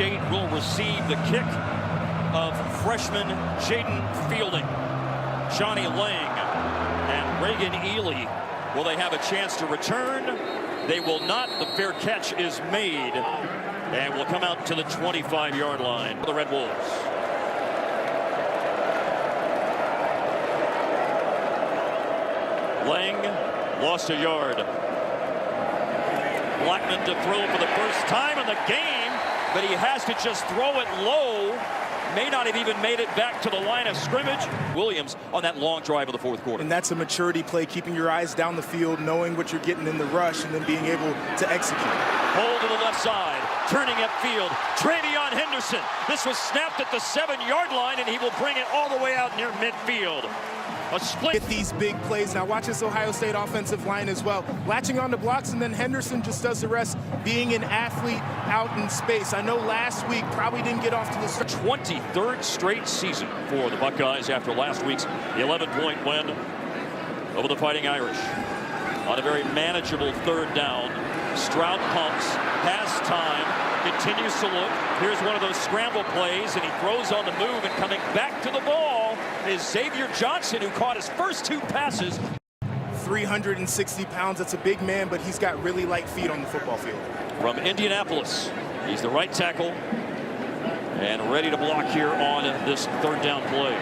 State will receive the kick of freshman Jaden Fielding. Johnny Lang and Reagan Ely, will they have a chance to return? They will not. The fair catch is made and will come out to the 25-yard line for the Red Wolves. Lang lost a yard. Blackman to throw for the first time in the game, but he has to just throw it low. May not have even made it back to the line of scrimmage. Williams on that long drive of the fourth quarter. And that's a maturity play, keeping your eyes down the field, knowing what you're getting in the rush, and then being able to execute. Hold to the left side, turning upfield. Travion Henderson. This was snapped at the 7-yard line, and he will bring it all the way out near midfield. A split. Get these big plays. Now watch this Ohio State offensive line as well. Latching on to blocks, and then Henderson just does the rest, being an athlete out in space. I know last week probably didn't get off to the start. 23rd straight season for the Buckeyes after last week's 11-point win over the Fighting Irish. On a very manageable third down, Stroud pumps, has time, continues to look. Here's one of those scramble plays, and he throws on the move, and coming back to the ball is Xavier Johnson, who caught his first 2 passes. 360 pounds, that's a big man, but he's got really light feet on the football field. From Indianapolis, he's the right tackle and ready to block here on this third down play.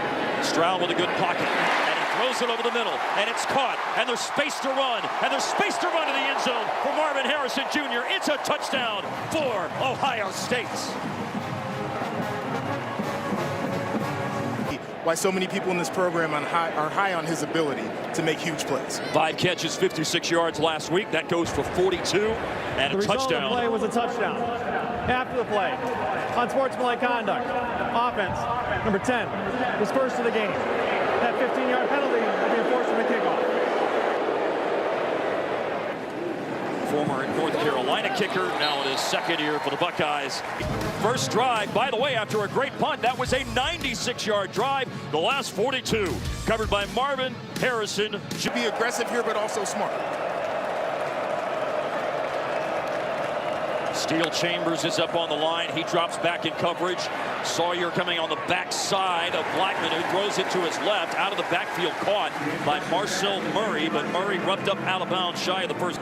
Stroud with a good pocket, and he throws it over the middle, and it's caught, and there's space to run, and there's space to run to the end zone for Marvin Harrison Jr. It's a touchdown for Ohio State. Why so many people in this program are high on his ability to make huge plays. 5 catches, 56 yards last week. That goes for 42 and a touchdown. The result of the play was a touchdown. After the play, unsportsmanlike conduct, offense, number 10, was first of the game. That 15-yard penalty will be enforced from the kickoff. Former North Carolina kicker, now in his second year for the Buckeyes. First drive, by the way, after a great punt, that was a 96-yard drive. The last 42, covered by Marvin Harrison. Should be aggressive here, but also smart. Steel Chambers is up on the line. He drops back in coverage. Sawyer coming on the backside of Blackman, who throws it to his left. Out of the backfield, caught by Marcel Murray, but Murray rubbed up out of bounds shy of the first.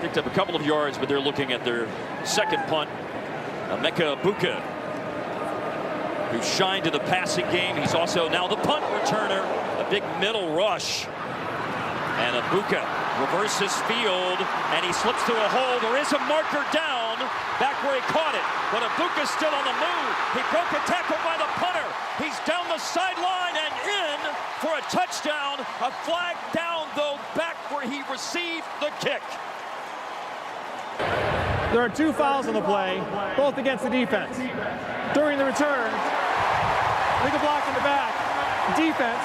Picked up a couple of yards, but they're looking at their second punt. Emeka Egbuka, who shined in the passing game. He's also now the punt returner. A big middle rush. And Egbuka reverses field, and he slips through a hole. There is a marker down, back where he caught it. But Egbuka's still on the move. He broke a tackle by the punter. He's down the sideline and in for a touchdown. A flag down, though, back where he received the kick. There are 2 fouls on the play, both against the defense. During the return, legal block in the back. Defense,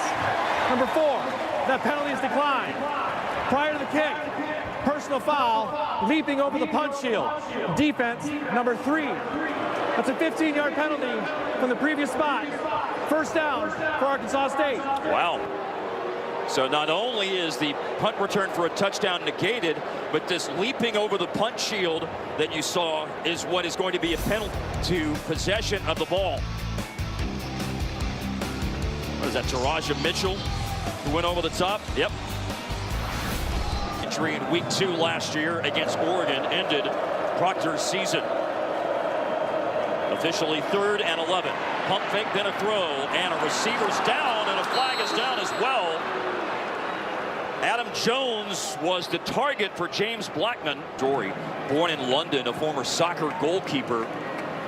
number 4. That penalty is declined. Prior to the kick, personal foul, leaping over the punch shield. Defense, number 3. That's a 15-yard penalty from the previous spot. First down for Arkansas State. Wow. So not only is the punt return for a touchdown negated, but this leaping over the punch shield that you saw is what is going to be a penalty to possession of the ball. What is that, Taraja Mitchell, who went over the top? Yep. Injury in week 2 last year against Oregon ended Proctor's season. Officially 3rd and 11. Pump fake, then a throw, and a receiver's down, and a flag is down as well. Adam Jones was the target for James Blackman. Dory, born in London, a former soccer goalkeeper,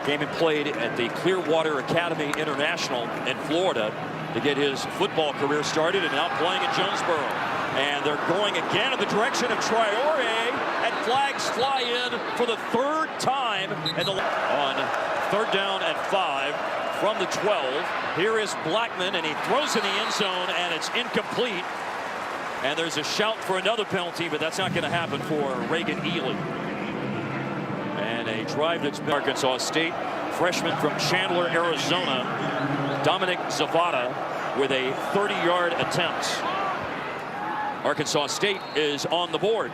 came and played at the Clearwater Academy International in Florida to get his football career started, and now playing in Jonesboro. And they're going again in the direction of Traore, and flags fly in for the 3rd time. And on 3rd down and 5 from the 12. Here is Blackman, and he throws in the end zone, and it's incomplete. And there's a shout for another penalty, but that's not going to happen for Reagan Ely. And a drive that's been Arkansas State. Freshman from Chandler, Arizona, Dominic Zavada, with a 30-yard attempt. Arkansas State is on the board.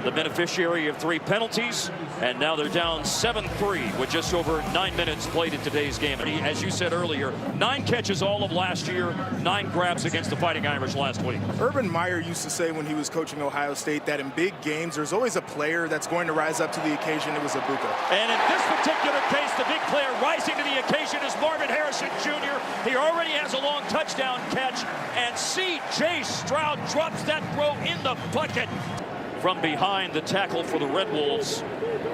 the beneficiary of 3 penalties, and now they're down 7-3 with just over 9 minutes played in today's game. And as you said earlier, 9 catches all of last year, 9 grabs against the Fighting Irish last week. Urban Meyer used to say when he was coaching Ohio State that in big games, there's always a player that's going to rise up to the occasion. It was Ibuka. And in this particular case, the big player rising to the occasion is Marvin Harrison Jr. He already has a long touchdown catch, and C.J. Stroud drops that throw in the bucket. From behind the tackle for the Red Wolves,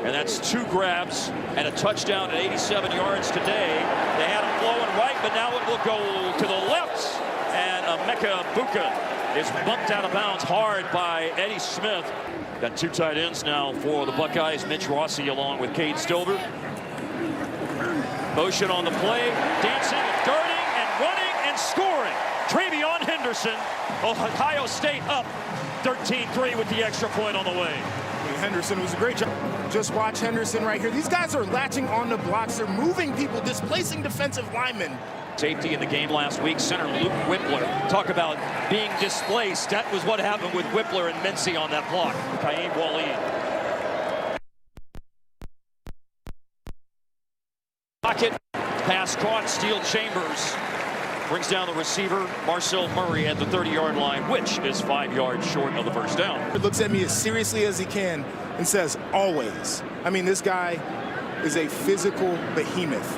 and that's 2 grabs and a touchdown at 87 yards today. They had him flowing right, but now it will go to the left, and Emeka Buka is bumped out of bounds hard by Eddie Smith. Got 2 tight ends now for the Buckeyes, Mitch Rossi along with Cade Stover. Motion on the play, dancing, and darting, and running, and scoring. Travion Henderson, Ohio State up 13-3 with the extra point on the way. Henderson was a great job. Just watch Henderson right here. These guys are latching on the blocks. They're moving people, displacing defensive linemen. Safety in the game last week, center Luke Whippler. Talk about being displaced. That was what happened with Whippler and Mincy on that block. Kaim Waleed. Pocket, pass caught, Steel Chambers brings down the receiver, Marcel Murray, at the 30-yard line, which is 5 yards short of the first down. He looks at me as seriously as he can and says, always. I mean, this guy is a physical behemoth.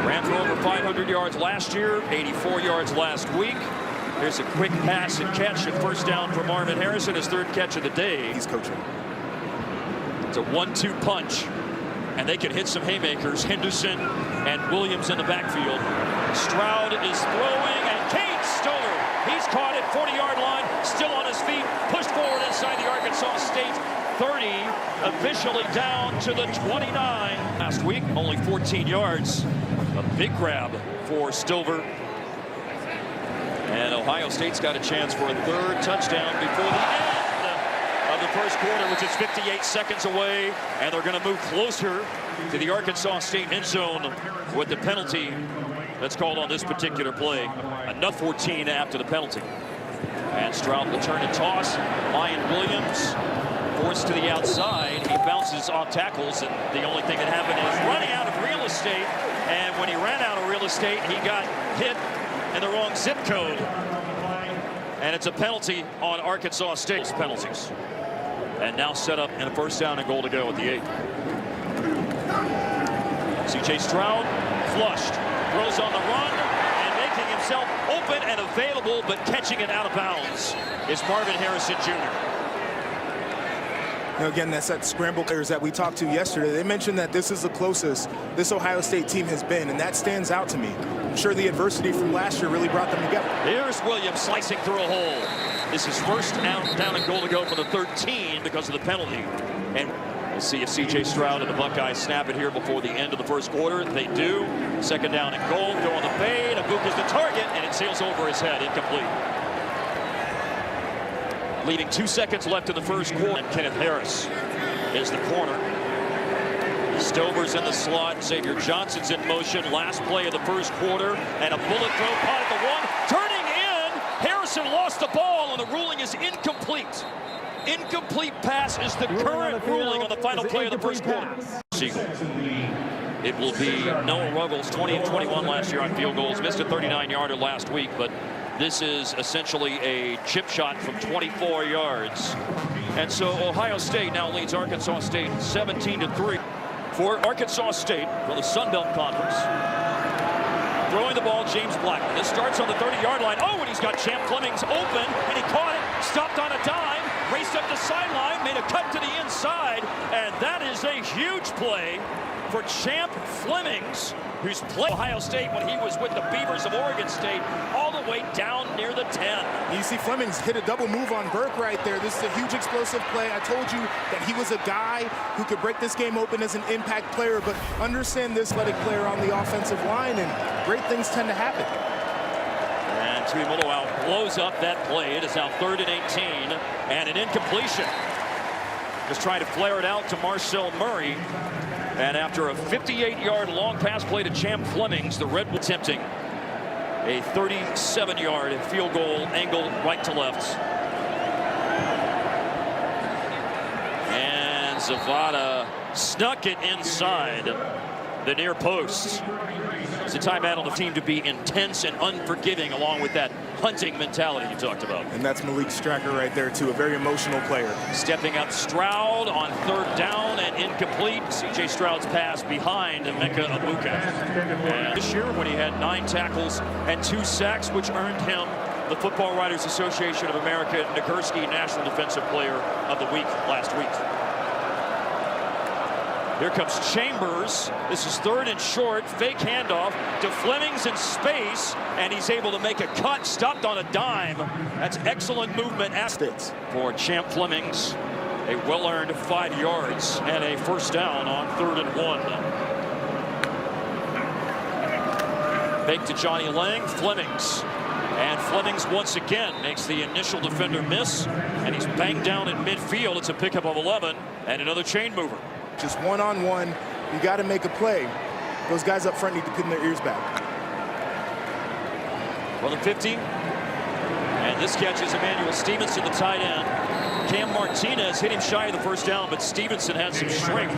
Ran for over 500 yards last year, 84 yards last week. Here's a quick pass and catch and first down for Marvin Harrison, his 3rd catch of the day. He's coaching. It's a 1-2 punch, and they can hit some haymakers. Henderson and Williams in the backfield. Stroud is throwing, and Cade Stover, he's caught at 40-yard line, still on his feet, pushed forward inside the Arkansas State 30, officially down to the 29. Last week, only 14 yards. A big grab for Stover. And Ohio State's got a chance for a 3rd touchdown before the end of the first quarter, which is 58 seconds away, and they're going to move closer to the Arkansas State end zone with the penalty that's called on this particular play. Another 14 after the penalty. And Stroud will turn and toss. Ryan Williams forced to the outside. He bounces off tackles, and the only thing that happened is running out of real estate, and when he ran out of real estate, he got hit in the wrong zip code. And it's a penalty on Arkansas State's penalties. And now set up in a first down and goal to go at the 8. C.J. Stroud flushed, throws on the run, and making himself open and available, but catching it out of bounds is Marvin Harrison Jr. Now again, that's that scramble players that we talked to yesterday. They mentioned that this is the closest this Ohio State team has been, and that stands out to me. I'm sure the adversity from last year really brought them together. Here's Williams slicing through a hole. This is first down and goal to go for the 13 because of the penalty. And we'll see if C.J. Stroud and the Buckeyes snap it here before the end of the first quarter. They do. Second down and goal. Go on the fade. Abuka's the target, and it sails over his head. Incomplete. Leaving 2 seconds left in the first quarter. And Kenneth Harris is the corner. Stover's in the slot. Xavier Johnson's in motion. Last play of the first quarter. And a bullet throw caught at the 1. Turning in. Harrison lost the ball, and the ruling is incomplete. Incomplete pass is the current ruling on the final play of the first quarter. Siegel. It will be Noah Ruggles, 20 and 21 last year on field goals. Missed a 39-yarder last week, but this is essentially a chip shot from 24 yards. And so Ohio State now leads Arkansas State 17-3. For Arkansas State, from the Sun Belt Conference, throwing the ball, James Blackman. This starts on the 30-yard line. Oh, and he's got Champ Flemings open, and he caught it, stopped on a dime, raced up the sideline, made a cut to the inside, and that is a huge play for Champ Flemings, who's played Ohio State when he was with the Beavers of Oregon State, all the way down near the 10. You see Flemings hit a double move on Burke right there. This is a huge explosive play. I told you that he was a guy who could break this game open as an impact player, but understand this athletic player on the offensive line, and great things tend to happen. And Tui Moloau blows up that play. It is now 3rd and 18, and an incompletion. Just trying to flare it out to Marcel Murray. And after a 58-yard long pass play to Champ Flemings, the Red Bull attempting a 37-yard field goal angle right to left. And Zavada snuck it inside the near post. It's a timeout on the team to be intense and unforgiving, along with that hunting mentality you talked about. And that's Malik Stracker right there, too, a very emotional player. Stepping up Stroud on 3rd down and incomplete. C.J. Stroud's pass behind Emeka Egbuka. And this year, when he had 9 tackles and 2 sacks, which earned him the Football Writers Association of America Nagurski National Defensive Player of the Week last week. Here comes Chambers. This is 3rd and short. Fake handoff to Flemings in space, and he's able to make a cut. Stopped on a dime. That's excellent movement for Champ Flemings. A well-earned 5 yards and a 1st down on 3rd and 1. Fake to Johnny Lang. Flemings. And Flemings once again makes the initial defender miss, and he's banged down in midfield. It's a pickup of 11 and another chain mover. Just one-on-one, you got to make a play. Those guys up front need to pin their ears back. Well, the 50, and this catch is Emmanuel Stevenson, the tight end. Cam Martinez hit him shy of the 1st down, but Stevenson had some strength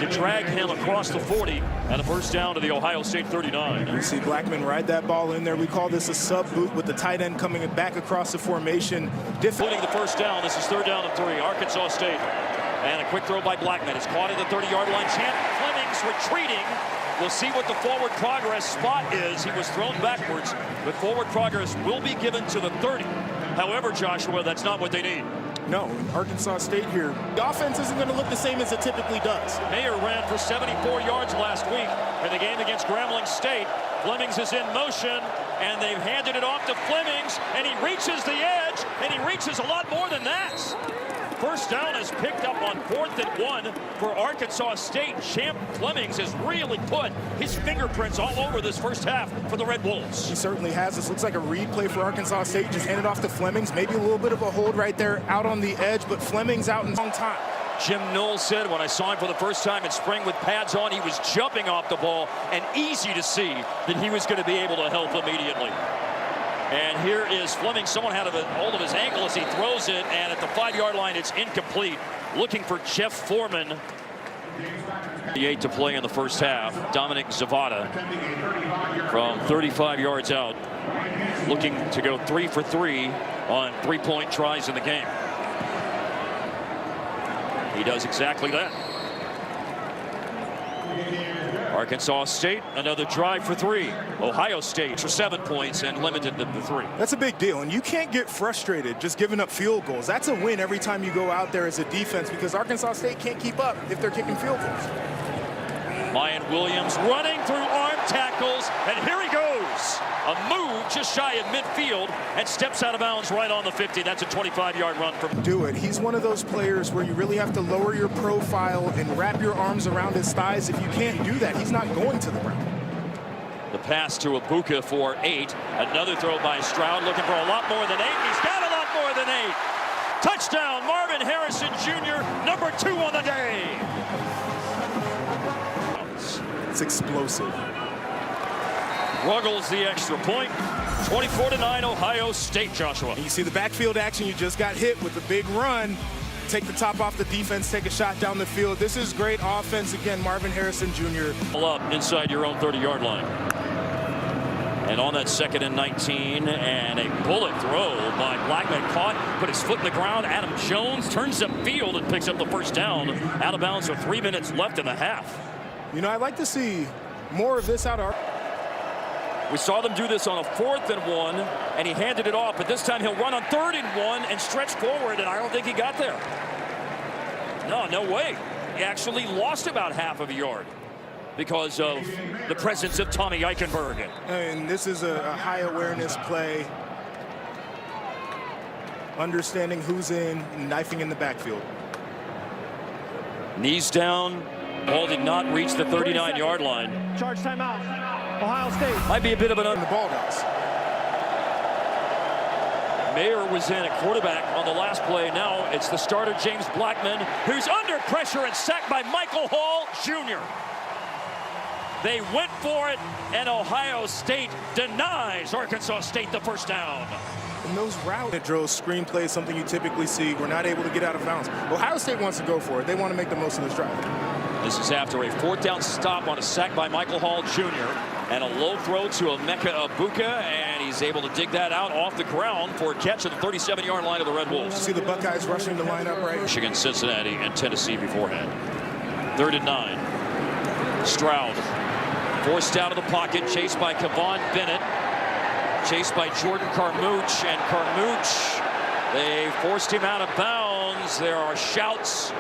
to drag him across the 40 and a 1st down to the Ohio State 39. We see Blackman ride that ball in there. We call this a sub boot with the tight end coming back across the formation. Including the 1st down. This is 3rd down and 3. Arkansas State. And a quick throw by Blackman. It's caught at the 30-yard line. Champ Flemings retreating. We'll see what the forward progress spot is. He was thrown backwards, but forward progress will be given to the 30. However, Joshua, that's not what they need. No, Arkansas State here. The offense isn't going to look the same as it typically does. Mayer ran for 74 yards last week in the game against Grambling State. Flemings is in motion, and they've handed it off to Flemings, and he reaches the edge, and he reaches a lot more than that. 1st down is picked up on 4th and 1 for Arkansas State. Champ Flemings has really put his fingerprints all over this 1st half for the Red Wolves. He certainly has. This looks like a read play for Arkansas State. Just handed off to Flemings. Maybe a little bit of a hold right there out on the edge, but Flemings out in long time. Jim Knowles said when I saw him for the 1st time in spring with pads on, he was jumping off the ball, and easy to see that he was going to be able to help immediately. And here is Fleming. Someone had a hold of his ankle as he throws it, and at the 5-yard line, it's incomplete. Looking for Jeff Foreman. 8 to play in the 1st half. Dominic Zavada from 35 yards out, looking to go 3 for 3 on 3-point tries in the game. He does exactly that. Arkansas State, another drive for 3. Ohio State for 7 points and limited them to 3. That's a big deal, and you can't get frustrated just giving up field goals. That's a win every time you go out there as a defense, because Arkansas State can't keep up if they're kicking field goals. Mayan Williams running through arm tackles, and here he goes. A move just shy of midfield and steps out of bounds right on the 50. That's a 25-yard run from. Do it. He's one of those players where you really have to lower your profile and wrap your arms around his thighs. If you can't do that, he's not going to the ground. The pass to Egbuka for 8. Another throw by Stroud, looking for a lot more than 8. He's got a lot more than 8. Touchdown, Marvin Harrison Jr., number 2 on the day. It's explosive. Ruggles the extra point. 24-9 Ohio State, Joshua. You see the backfield action. You just got hit with a big run. Take the top off the defense, take a shot down the field. This is great offense. Again, Marvin Harrison Jr. Up inside your own 30-yard line. And on that 2nd and 19, and a bullet throw by Blackman, caught, put his foot in the ground. Adam Jones turns upfield and picks up the 1st down. Out of bounds with 3 minutes left in the half. You know, I'd like to see more of this out of. We saw them do this on a 4th and 1, and he handed it off, but this time he'll run on 3rd and 1 and stretch forward, and I don't think he got there. No way. He actually lost about half of a yard because of the presence of Tommy Eichenberg. And this is a high awareness play. Understanding who's in, knifing in the backfield. Knees down. Ball did not reach the 39-yard line. Charge timeout. Ohio State. Might be a bit of an The ball does. Mayer was in at quarterback on the last play. Now it's the starter, James Blackman, who's under pressure and sacked by Michael Hall Jr. They went for it, and Ohio State denies Arkansas State the 1st down. And those route drills, screen plays, something you typically see. We're not able to get out of bounds. Ohio State wants to go for it. They want to make the most of this drive. This is after a 4th down stop on a sack by Michael Hall Jr. and a low throw to Emeka Egbuka, and he's able to dig that out off the ground for a catch at the 37-yard line of the Red Wolves. See the Buckeyes rushing the lineup right. Michigan, Cincinnati, and Tennessee beforehand. 3rd and 9. Stroud forced out of the pocket, chased by Kevon Bennett, chased by Jordan Carmouche, and Carmouche, they forced him out of bounds. There are shouts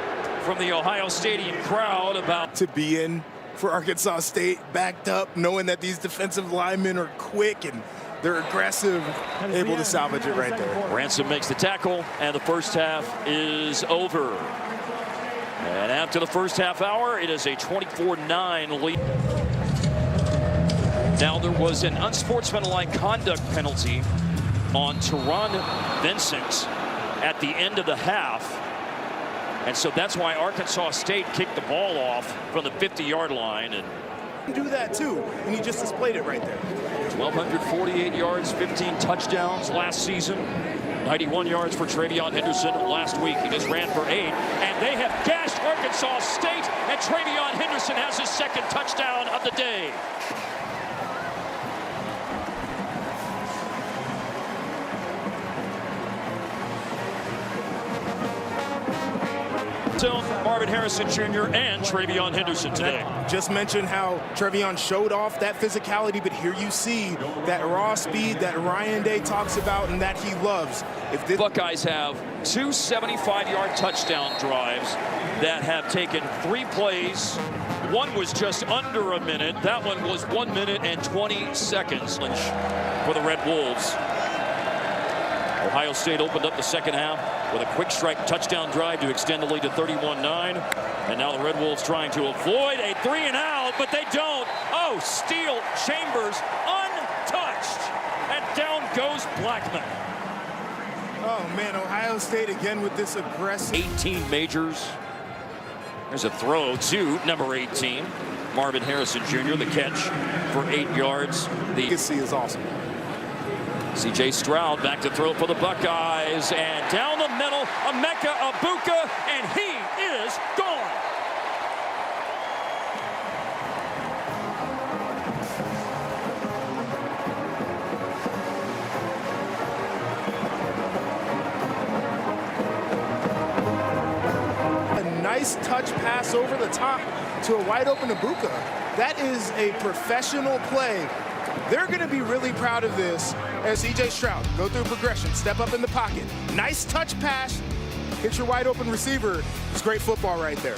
from the Ohio Stadium crowd about to be in for Arkansas State, backed up, knowing that these defensive linemen are quick and they're aggressive, able to salvage it right there. Ransom makes the tackle, and the first half is over. And after the first half hour, it is a 24-9 lead. Now, there was an unsportsmanlike conduct penalty on Teron Vincent at the end of the half. And so that's why Arkansas State kicked the ball off from the 50-yard line. And do that too, and he just displayed it right there. 1,248 yards, 15 touchdowns last season. 91 yards for Travion Henderson last week. He just ran for 8, and they have gashed Arkansas State, and Travion Henderson has his 2nd touchdown of the day. Marvin Harrison Jr. and Travion Henderson today. Just mentioned how Travion showed off that physicality, but here you see that raw speed that Ryan Day talks about and that he loves. If the Buckeyes have 2 75-yard touchdown drives that have taken 3 plays. One was just under a minute. That one was 1 minute and 20 seconds for the Red Wolves. Ohio State opened up the second half with a quick strike touchdown drive to extend the lead to 31-9. And now the Red Wolves trying to avoid a 3-and-out, but they don't. Oh, Steele Chambers untouched. And down goes Blackman. Oh, man, Ohio State again with this aggressive. 18 majors. There's a throw to number 18, Marvin Harrison Jr., the catch for 8 yards. The legacy is awesome. C.J. Stroud back to throw for the Buckeyes, and down the middle, Emeka Egbuka, and he is gone. A nice touch pass over the top to a wide open Egbuka. That is a professional play. They're going to be really proud of this as C.J. Stroud go through progression, step up in the pocket. Nice touch pass, hit your wide open receiver. It's great football right there.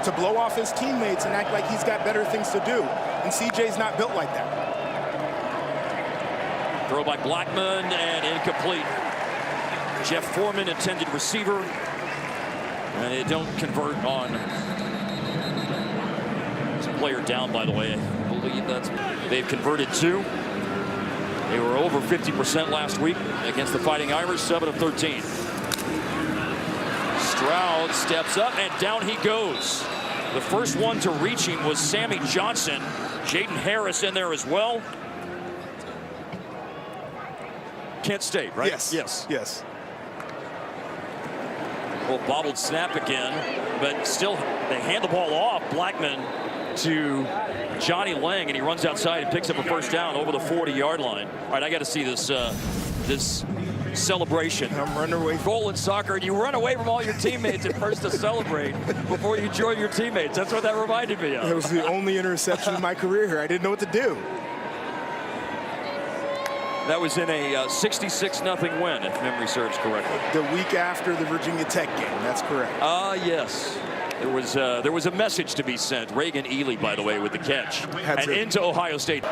To blow off his teammates and act like he's got better things to do. And C.J.'s not built like that. Throw by Blackman and incomplete. Jeff Foreman, intended receiver. And they don't convert on. It's a player down, by the way. I believe they've converted 2. They were over 50% last week against the Fighting Irish, 7 of 13. Stroud steps up, and down he goes. The first one to reach him was Sammy Johnson. Jaden Harris in there as well. Kent State, right? Yes. Yes. Yes. Well, bobbled snap again, but still they hand the ball off. Blackman to Johnny Lang, and he runs outside and picks up a first down over the 40-yard line. All right, I got to see this this celebration. I'm running away. Goal in soccer, and you run away from all your teammates at first to celebrate before you join your teammates. That's what that reminded me of. It was the only interception in my career here. I didn't know what to do. That was in a 66-0 win, if memory serves correctly. The week after the Virginia Tech game. That's correct. Yes. There was a message to be sent. Reagan Ely, by the way, with the catch. And into Ohio State.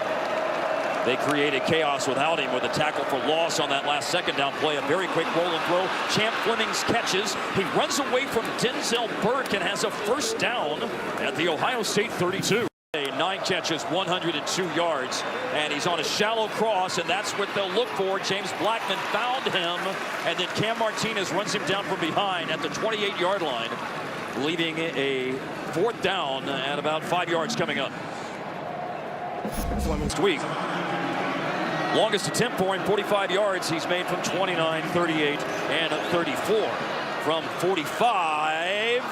They created chaos without him with a tackle for loss on that last second down play. A very quick roll and throw. Champ Flemings catches. He runs away from Denzel Burke and has a first down at the Ohio State 32. 9 catches, 102 yards, and he's on a shallow cross, and that's what they'll look for. James Blackman found him, and then Cam Martinez runs him down from behind at the 28-yard line, leaving a 4th down at about 5 yards coming up. Fleming's tweak. Longest attempt for him, 45 yards. He's made from 29, 38, and 34 from 45.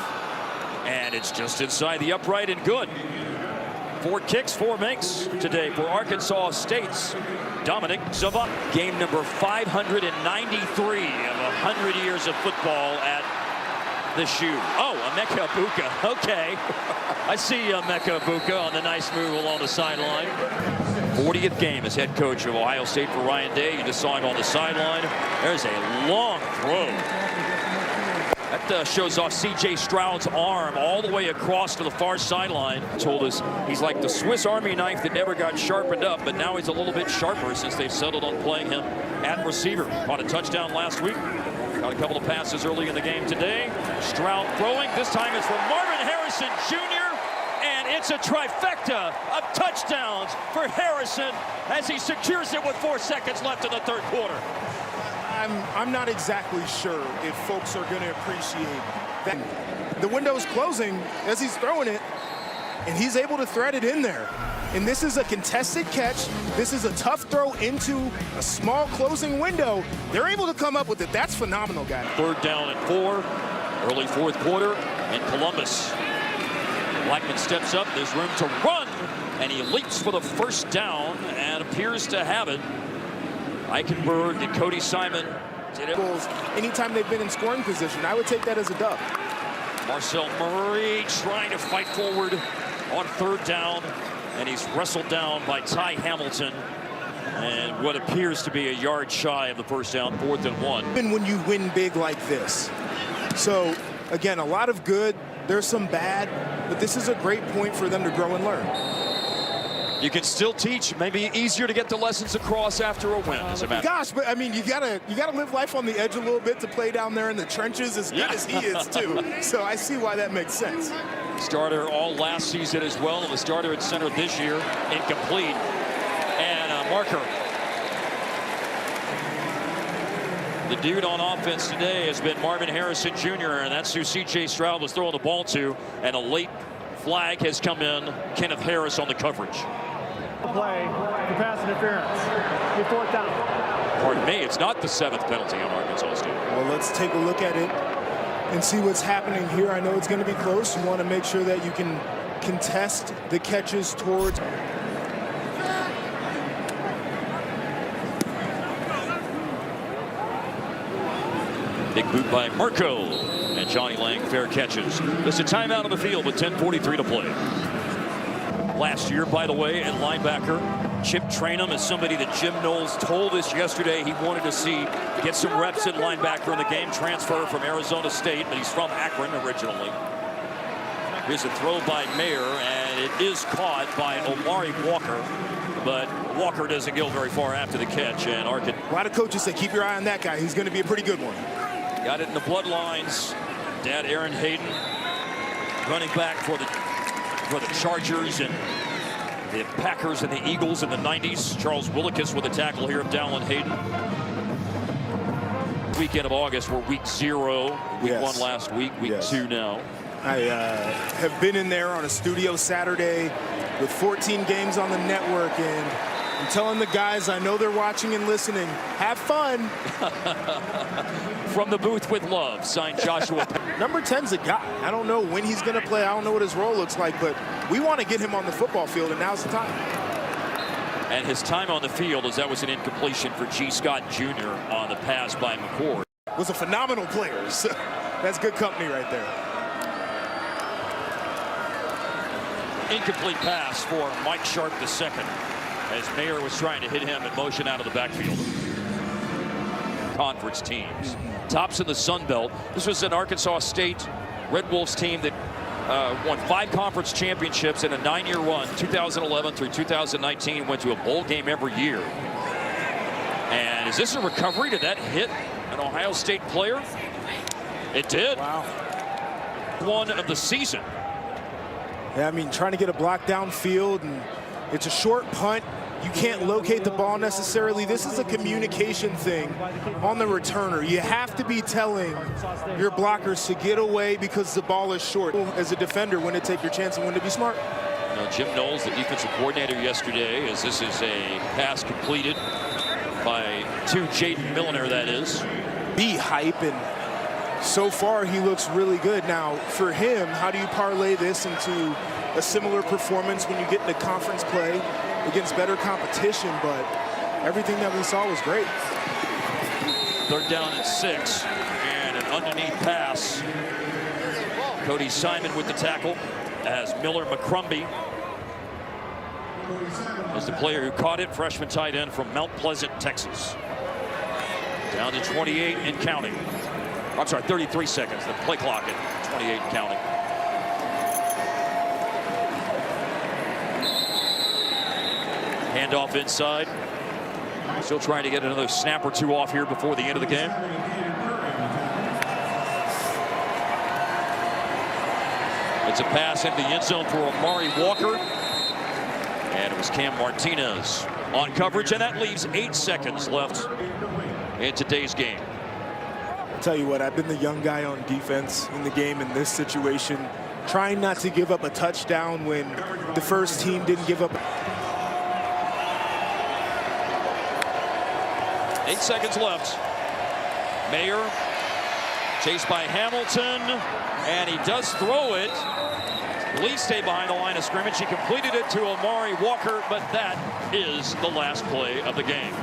And it's just inside the upright and good. 4 kicks, 4 makes today for Arkansas State's Dominic Savant. Game number 593 of 100 years of football at the shoe. Oh, Emeka Egbuka. Okay. I see Emeka Egbuka on the nice move along the sideline. 40th game as head coach of Ohio State for Ryan Day. You just saw him on the sideline. There's a long throw. That shows off C.J. Stroud's arm all the way across to the far sideline. Told us he's like the Swiss Army knife that never got sharpened up, but now he's a little bit sharper since they've settled on playing him at receiver. Caught a touchdown last week. Got a couple of passes early in the game today. Stroud throwing. This time it's from Marvin Harrison Jr. And it's a trifecta of touchdowns for Harrison as he secures it with 4 seconds left in the third quarter. I'm not exactly sure if folks are going to appreciate that. The window's closing as he's throwing it, and he's able to thread it in there. And this is a contested catch. This is a tough throw into a small closing window. They're able to come up with it. That's phenomenal, guys. 3rd down and 4, early 4th quarter, and Columbus. Blackman steps up. There's room to run, and he leaps for the first down and appears to have it. Eichenberg and Cody Simon did it. Anytime they've been in scoring position, I would take that as a dub. Marcel Murray trying to fight forward on 3rd down, and he's wrestled down by Ty Hamilton. And what appears to be a yard shy of the first down, 4th and 1. Even when you win big like this. So, again, a lot of good. There's some bad, but this is a great point for them to grow and learn. You can still teach. Maybe easier to get the lessons across after a win, as a matter. Gosh, but I mean, you gotta live life on the edge a little bit to play down there in the trenches as good as he is too. So I see why that makes sense. Starter all last season as well, and the starter at center this year, incomplete. And a marker. The dude on offense today has been Marvin Harrison Jr., and that's who C.J. Stroud was throwing the ball to. And a late flag has come in. Kenneth Harris on the coverage. Play for pass interference. Your 4th down. Pardon me, it's not the 7th penalty on Arkansas State. Well, let's take a look at it and see what's happening here. I know it's going to be close. You want to make sure that you can contest the catches towards. Big boot by Marco, and Johnny Lang fair catches. There's a timeout on the field with 10:43 to play. Last year, by the way, at linebacker, Chip Trainum is somebody that Jim Knowles told us yesterday he wanted to see get some reps at linebacker in the game. Transfer from Arizona State, but he's from Akron originally. Here's a throw by Mayer, and it is caught by Omari Walker, but Walker doesn't go very far after the catch. And Arkansas. A lot of coaches say keep your eye on that guy. He's going to be a pretty good one. Got it in the bloodlines. Dad Aaron Hayden, running back for the Chargers and the Packers and the Eagles in the 90s. Charles Willikis with a tackle here of Dallin Hayden. Weekend of August, we're week 0. Week 1 last week, week 2 now. I have been in there on a studio Saturday with 14 games on the network, and I'm telling the guys, I know they're watching and listening, have fun. From the booth with love, signed Joshua. Number 10's a guy. I don't know when he's going to play. I don't know what his role looks like, but we want to get him on the football field, and now's the time. And his time on the field, as that was an incompletion for G. Scott Jr. on the pass by McCord. Was a phenomenal player. So that's good company right there. Incomplete pass for Mike Sharp II, as Mayer was trying to hit him in motion out of the backfield. Conference teams. Tops in the Sun Belt. This was an Arkansas State Red Wolves team that won 5 conference championships in a 9-year run, 2011 through 2019, went to a bowl game every year. And is this a recovery? Did that hit an Ohio State player? It did. Wow. One of the season. Yeah, I mean, trying to get a block downfield, and it's a short punt. You can't locate the ball necessarily. This is a communication thing on the returner. You have to be telling your blockers to get away because the ball is short. As a defender, when to take your chance and when to be smart. Jim Knowles, the defensive coordinator yesterday, as this is a pass completed by Jaden Milner, that is. Be hype, and so far he looks really good. Now, for him, how do you parlay this into a similar performance when you get into conference play against better competition? But everything that we saw was great. 3rd down and 6, and an underneath pass. Cody Simon with the tackle, as Miller McCrumbie is the player who caught it, freshman tight end from Mount Pleasant, Texas. Down to 28 and counting. I'm sorry, 33 seconds. The play clock at 28 and counting. Handoff inside. Still trying to get another snap or two off here before the end of the game. It's a pass into the end zone for Amari Walker. And it was Cam Martinez on coverage, and that leaves 8 seconds left in today's game. I'll tell you what, I've been the young guy on defense in the game in this situation, trying not to give up a touchdown when the first team didn't give up. 8 seconds left. Mayer chased by Hamilton, and he does throw it. Lee stayed behind the line of scrimmage. He completed it to Amari Walker, but that is the last play of the game.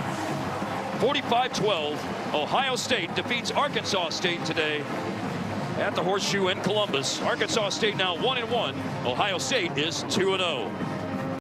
45-12, Ohio State defeats Arkansas State today at the Horseshoe in Columbus. Arkansas State now 1-1. Ohio State is 2-0.